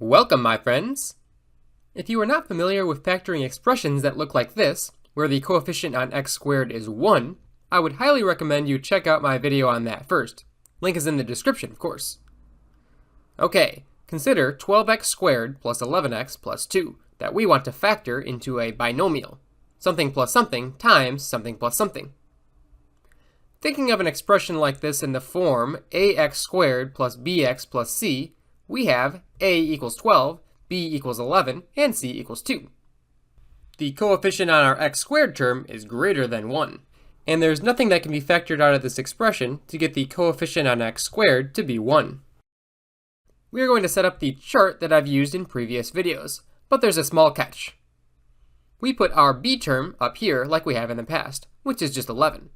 Welcome, my friends! If you are not familiar with factoring expressions that look like this, where the coefficient on x squared is 1, I would highly recommend you check out my video on that first. Link is in the description, of course. Okay, consider 12x squared plus 11x plus 2 that we want to factor into a binomial, something plus something times something plus something. Thinking of an expression like this in the form ax squared plus bx plus c, we have a equals 12, b equals 11, and c equals 2. The coefficient on our x squared term is greater than 1, and there's nothing that can be factored out of this expression to get the coefficient on x squared to be 1. We are going to set up the chart that I've used in previous videos, but there's a small catch. We put our b term up here like we have in the past, which is just 11.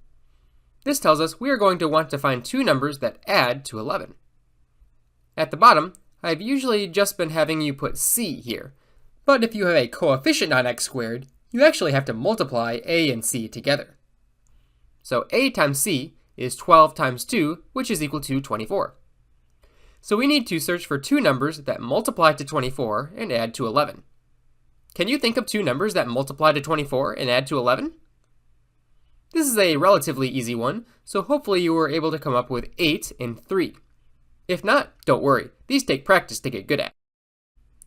This tells us we are going to want to find two numbers that add to 11. At the bottom, I've usually just been having you put c here, but if you have a coefficient on x squared, you actually have to multiply a and c together. So a times c is 12 times 2, which is equal to 24. So we need to search for two numbers that multiply to 24 and add to 11. Can you think of two numbers that multiply to 24 and add to 11? This is a relatively easy one, so hopefully you were able to come up with 8 and 3. If not, don't worry, these take practice to get good at.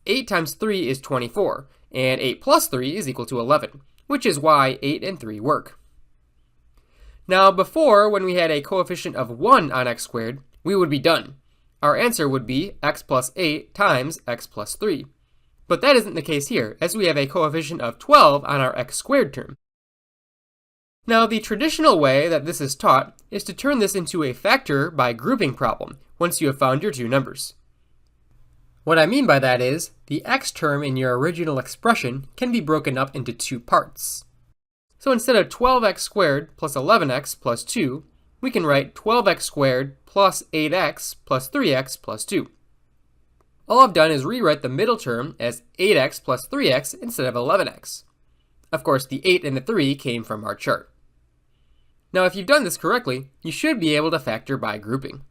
8 times 3 is 24, and 8 plus 3 is equal to 11, which is why 8 and 3 work. Now before, when we had a coefficient of 1 on x squared, we would be done. Our answer would be x plus 8 times x plus 3. But that isn't the case here, as we have a coefficient of 12 on our x squared term. Now the traditional way that this is taught is to turn this into a factor by grouping problem, once you have found your two numbers. What I mean by that is, the x term in your original expression can be broken up into two parts. So instead of 12x squared plus 11x plus 2, we can write 12x squared plus 8x plus 3x plus 2. All I've done is rewrite the middle term as 8x plus 3x instead of 11x. Of course, the 8 and the 3 came from our chart. Now if you've done this correctly, you should be able to factor by grouping.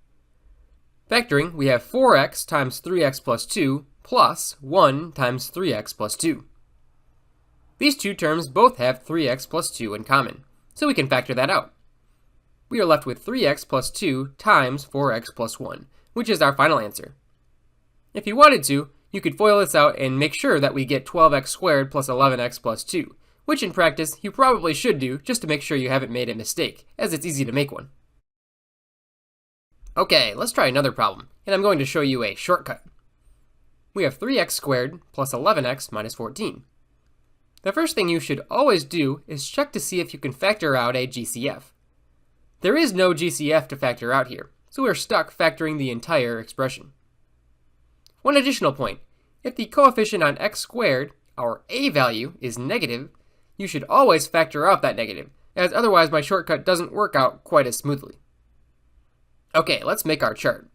Factoring, we have 4x times 3x plus 2 plus 1 times 3x plus 2. These two terms both have 3x plus 2 in common, so we can factor that out. We are left with 3x plus 2 times 4x plus 1, which is our final answer. If you wanted to, you could FOIL this out and make sure that we get 12x squared plus 11x plus 2, which in practice you probably should do just to make sure you haven't made a mistake, as it's easy to make one. Okay, let's try another problem, and I'm going to show you a shortcut. We have 3x squared plus 11x minus 14. The first thing you should always do is check to see if you can factor out a GCF. There is no GCF to factor out here, so we're stuck factoring the entire expression. One additional point, if the coefficient on x squared, our a value, is negative, you should always factor out that negative, as otherwise my shortcut doesn't work out quite as smoothly. Okay, let's make our chart.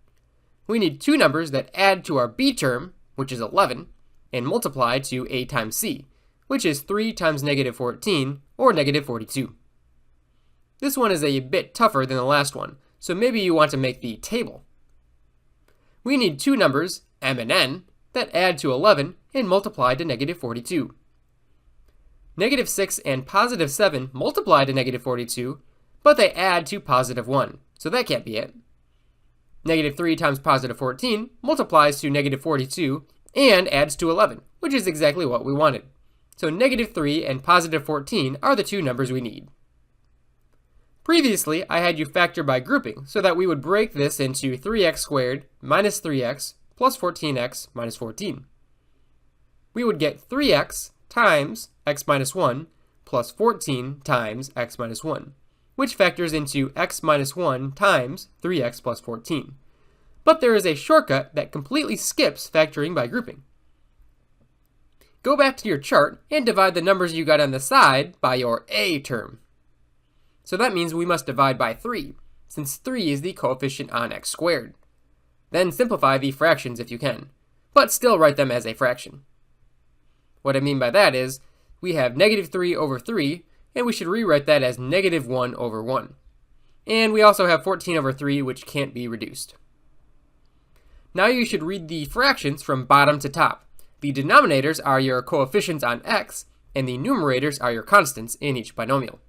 We need two numbers that add to our b term, which is 11, and multiply to a times c, which is 3 times negative 14, or negative 42. This one is a bit tougher than the last one, so maybe you want to make the table. We need two numbers, m and n, that add to 11 and multiply to negative 42. Negative 6 and positive 7 multiply to negative 42, but they add to positive 1, so that can't be it. Negative 3 times positive 14 multiplies to negative 42 and adds to 11, which is exactly what we wanted. So negative 3 and positive 14 are the two numbers we need. Previously, I had you factor by grouping so that we would break this into 3x squared minus 3x plus 14x minus 14. We would get 3x times x minus 1 plus 14 times x minus 1, which factors into x minus 1 times 3x plus 14. But there is a shortcut that completely skips factoring by grouping. Go back to your chart and divide the numbers you got on the side by your a term. So that means we must divide by 3, since 3 is the coefficient on x squared. Then simplify the fractions if you can, but still write them as a fraction. What I mean by that is, we have negative 3 over 3, and we should rewrite that as negative 1 over 1. And we also have 14 over 3, which can't be reduced. Now you should read the fractions from bottom to top. The denominators are your coefficients on x, and the numerators are your constants in each binomial.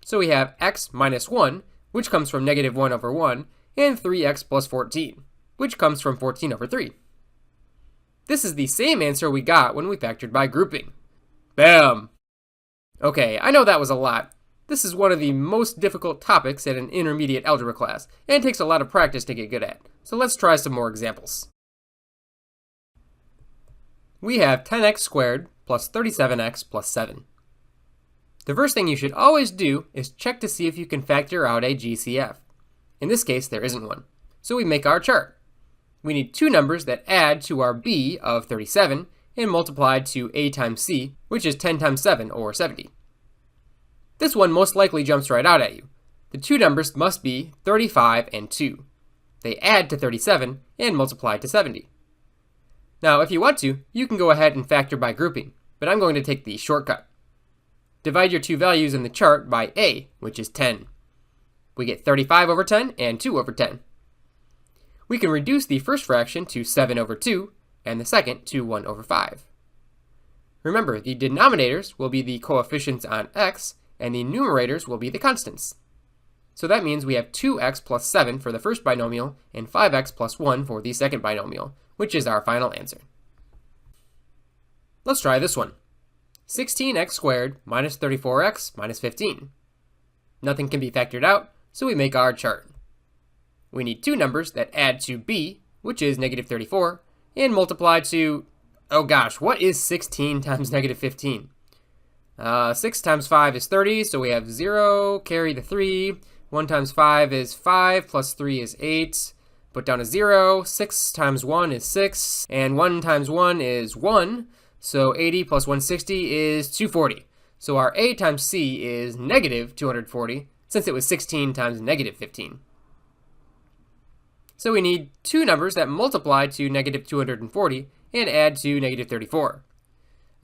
So we have x minus 1, which comes from negative 1 over 1, and 3x plus 14, which comes from 14 over 3. This is the same answer we got when we factored by grouping. Bam! Okay, I know that was a lot. This is one of the most difficult topics in an intermediate algebra class, and takes a lot of practice to get good at. So let's try some more examples. We have 10x squared plus 37x plus 7. The first thing you should always do is check to see if you can factor out a GCF. In this case, there isn't one. So we make our chart. We need two numbers that add to our b of 37 and multiplied to a times c, which is 10 times 7, or 70. This one most likely jumps right out at you. The two numbers must be 35 and 2. They add to 37 and multiply to 70. Now, if you want to, you can go ahead and factor by grouping, but I'm going to take the shortcut. Divide your two values in the chart by a, which is 10. We get 35 over 10 and 2 over 10. We can reduce the first fraction to 7 over 2, and the second to 1 over 5. Remember, the denominators will be the coefficients on x, and the numerators will be the constants. So that means we have 2x plus 7 for the first binomial, and 5x plus 1 for the second binomial, which is our final answer. Let's try this one. 16x squared minus 34x minus 15. Nothing can be factored out, so we make our chart. We need two numbers that add to b, which is negative 34, and multiply to, oh gosh, what is 16 times negative 15? 6 times 5 is 30, so we have 0, carry the 3. 1 times 5 is 5, plus 3 is 8. Put down a 0. 6 times 1 is 6, and 1 times 1 is 1. So 80 plus 160 is 240. So our a times c is negative 240, since it was 16 times negative 15. So we need two numbers that multiply to negative 240 and add to negative 34.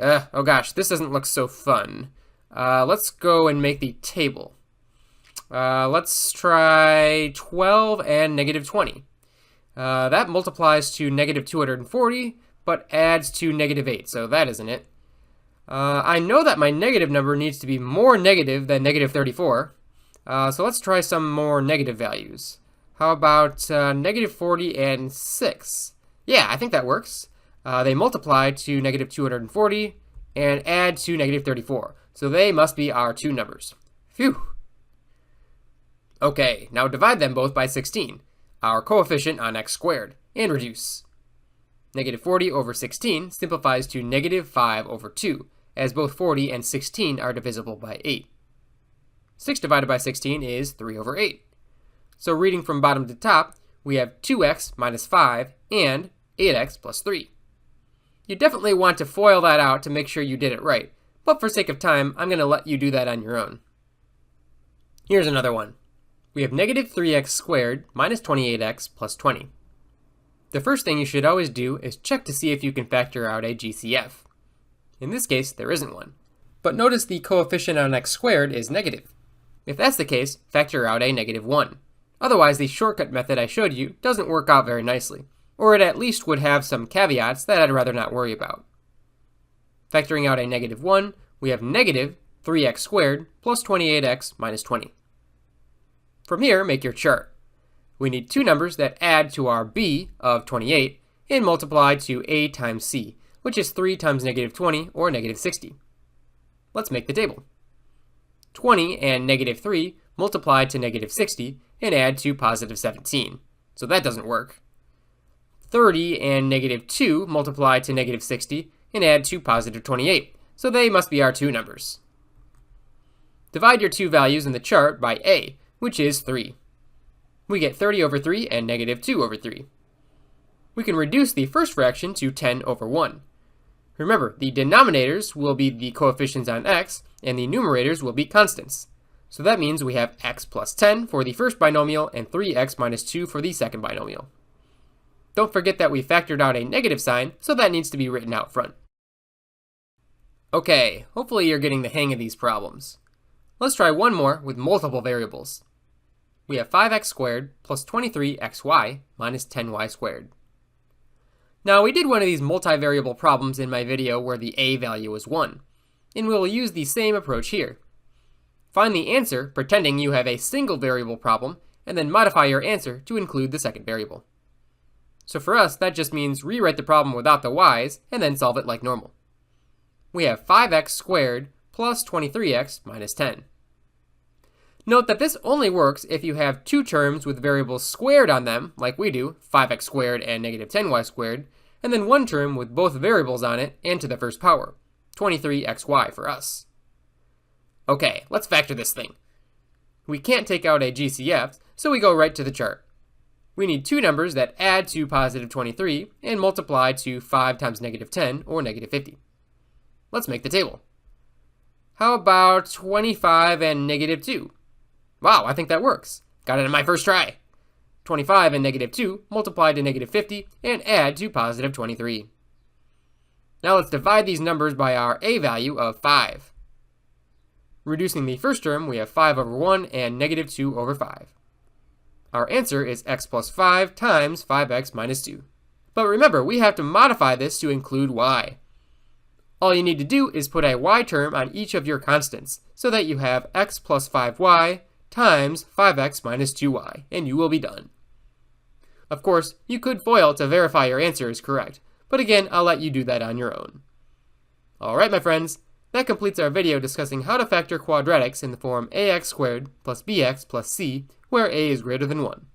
Oh gosh, this doesn't look so fun. Let's go and make the table. Let's try 12 and negative 20. That multiplies to negative 240, but adds to negative 8, so that isn't it. I know that my negative number needs to be more negative than negative 34, so let's try some more negative values. How about negative 40 and 6? Yeah, I think that works. They multiply to negative 240 and add to negative 34, so they must be our two numbers. Phew! Okay, now divide them both by 16, our coefficient on x squared, and reduce. Negative 40 over 16 simplifies to negative 5 over 2, as both 40 and 16 are divisible by 8. 6 divided by 16 is 3 over 8. So reading from bottom to top, we have 2x minus 5 and 8x plus 3. You definitely want to FOIL that out to make sure you did it right, but for sake of time, I'm going to let you do that on your own. Here's another one. We have negative 3x squared minus 28x plus 20. The first thing you should always do is check to see if you can factor out a GCF. In this case, there isn't one. But notice the coefficient on x squared is negative. If that's the case, factor out a negative 1. Otherwise, the shortcut method I showed you doesn't work out very nicely, or it at least would have some caveats that I'd rather not worry about. Factoring out a negative 1, we have negative 3x squared plus 28x minus 20. From here, make your chart. We need two numbers that add to our b of 28 and multiply to a times c, which is 3 times negative 20, or negative 60. Let's make the table. 20 and negative 3 multiply to negative 60 and add to positive 17, so that doesn't work. 30 and negative 2 multiply to negative 60 and add to positive 28, so they must be our two numbers. Divide your two values in the chart by a, which is 3. We get 30 over 3 and negative 2 over 3. We can reduce the first fraction to 10 over 1. Remember, the denominators will be the coefficients on x, and the numerators will be constants. So that means we have x plus 10 for the first binomial and 3x minus 2 for the second binomial. Don't forget that we factored out a negative sign, so that needs to be written out front. Okay, hopefully you're getting the hang of these problems. Let's try one more with multiple variables. we have 5x squared plus 23xy minus 10y squared. Now, we did one of these multivariable problems in my video where the a value is 1, and we'll use the same approach here. Find the answer pretending you have a single variable problem, and then modify your answer to include the second variable. So for us, that just means rewrite the problem without the y's, and then solve it like normal. We have 5x squared plus 23x minus 10. Note that this only works if you have two terms with variables squared on them, like we do, 5x squared and negative 10y squared, and then one term with both variables on it and to the first power, 23xy for us. Okay, let's factor this thing. We can't take out a GCF, so we go right to the chart. We need two numbers that add to positive 23 and multiply to 5 times negative 10 or negative 50. Let's make the table. How about 25 and negative 2? Wow, I think that works. Got it in my first try. 25 and negative 2 multiply to negative 50 and add to positive 23. Now let's divide these numbers by our a value of 5. Reducing the first term, we have 5 over 1 and negative 2 over 5. Our answer is x plus 5 times 5x minus 2. But remember, we have to modify this to include y. All you need to do is put a y term on each of your constants, so that you have x plus 5y times 5x minus 2y, and you will be done. Of course, you could FOIL to verify your answer is correct, but again, I'll let you do that on your own. Alright, my friends, that completes our video discussing how to factor quadratics in the form ax squared plus bx plus c, where a is greater than 1.